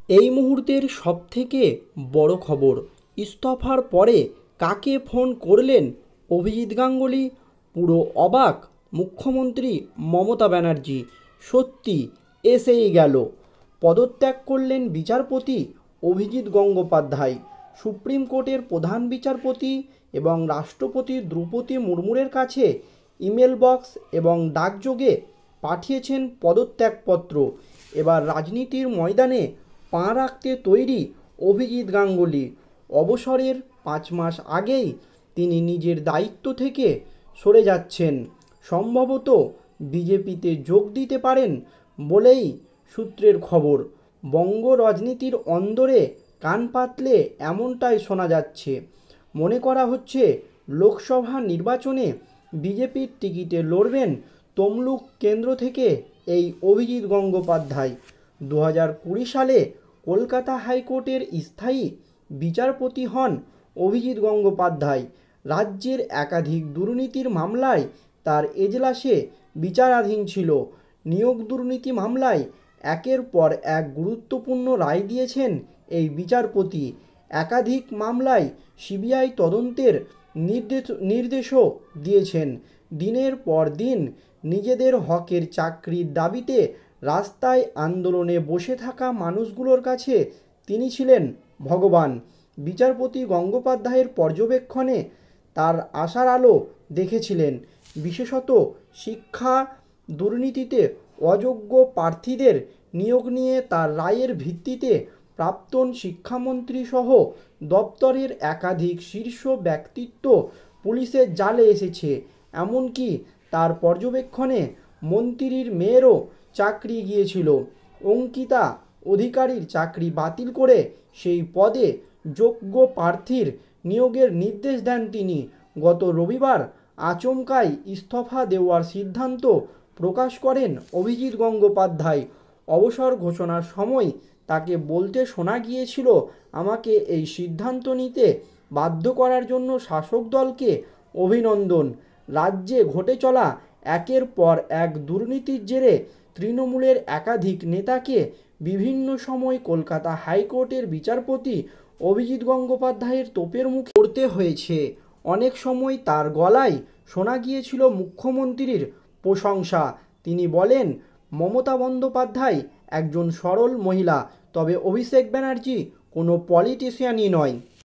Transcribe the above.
এই মুহূর্তের সবথেকে বড় খবর, ইস্তফার পরে কাকে ফোন করলেন অভিজিৎ গাঙ্গুলি। পুরো অবাক মুখ্যমন্ত্রী মমতা ব্যানার্জি। সত্যি এসেই গেল। পদত্যাগ করলেন বিচারপতি অভিজিৎ গঙ্গোপাধ্যায়। সুপ্রিম কোর্টের প্রধান বিচারপতি এবং রাষ্ট্রপতি দ্রৌপদী মুর্মুর কাছে ইমেল বক্স এবং ডাকযোগে পাঠিয়েছেন পদত্যাগপত্র। এবার রাজনীতির ময়দানে পা রাখতে তৈরি অভিজিৎ গাঙ্গুলি। অবসরের 5 মাস আগেই তিনি নিজের দায়িত্ব থেকে সরে যাচ্ছেন। সম্ভবত বিজেপিতে যোগ দিতে পারেন বলেই সূত্রের খবর। বঙ্গ রাজনীতির অন্দরে কান পাতলে এমনটাই শোনা যাচ্ছে। মনে করা হচ্ছে লোকসভা নির্বাচনে বিজেপির টিকিটে লড়বেন তমলুক কেন্দ্র থেকে এই অভিজিৎ গঙ্গোপাধ্যায়। 2020 সালে কলকাতা হাইকোর্টের স্থায়ী বিচারপতি হন অভিজিৎ গঙ্গোপাধ্যায়। রাজ্যের একাধিক দুর্নীতির মামলায় তার এজলাসে বিচারাধীন ছিল। নিয়োগ দুর্নীতি মামলায় একের পর এক গুরুত্বপূর্ণ রায় দিয়েছেন এই বিচারপতি। একাধিক মামলায় সিবিআই তদন্তের নির্দেশও দিয়েছেন। দিনের পর দিন নিজেদের হকের চাকরির দাবিতে রাস্তায় আন্দোলনে বসে থাকা মানুষগুলোর কাছে তিনি ছিলেন ভগবান। বিচারপতি গঙ্গোপাধ্যায়ের পর্যবেক্ষণে তার আশার আলো দেখেছিলেন। বিশেষত শিক্ষা দুর্নীতিতে অযোগ্য প্রার্থীদের নিয়োগ নিয়ে তার রায়ের ভিত্তিতে প্রাক্তন শিক্ষামন্ত্রী সহ দপ্তরের একাধিক শীর্ষ ব্যক্তিত্ব পুলিশের জালে এসেছে। এমনকি তার পর্যবেক্ষণে মন্ত্রীর মেয়েরও চাকরি গিয়েছিল। অঙ্কিতা অধিকারীর চাকরি বাতিল করে সেই পদে যোগ্য প্রার্থীর নিয়োগের নির্দেশ দেন তিনি। গত রবিবার আচমকাই ইস্তফা দেওয়ার সিদ্ধান্ত প্রকাশ করেন অভিজিৎ গঙ্গোপাধ্যায়। অবসর ঘোষণার সময় তাকে বলতে শোনা গিয়েছিল, আমাকে এই সিদ্ধান্ত নিতে বাধ্য করার জন্য শাসক দলকে অভিনন্দন। রাজ্যে ঘটে চলা একের পর এক দুর্নীতির জেরে তৃণমূলের একাধিক নেতাকে বিভিন্ন সময় কলকাতা হাইকোর্টের বিচারপতি অভিজিৎ গঙ্গোপাধ্যায়ের তোপের মুখে পড়তে হয়েছে। অনেক সময় তার গলায় শোনা গিয়েছিল মুখ্যমন্ত্রীর প্রশংসা। তিনি বলেন, মমতা বন্দ্যোপাধ্যায় একজন সরল মহিলা, তবে অভিষেক ব্যানার্জি কোনো পলিটিশিয়ানই নয়।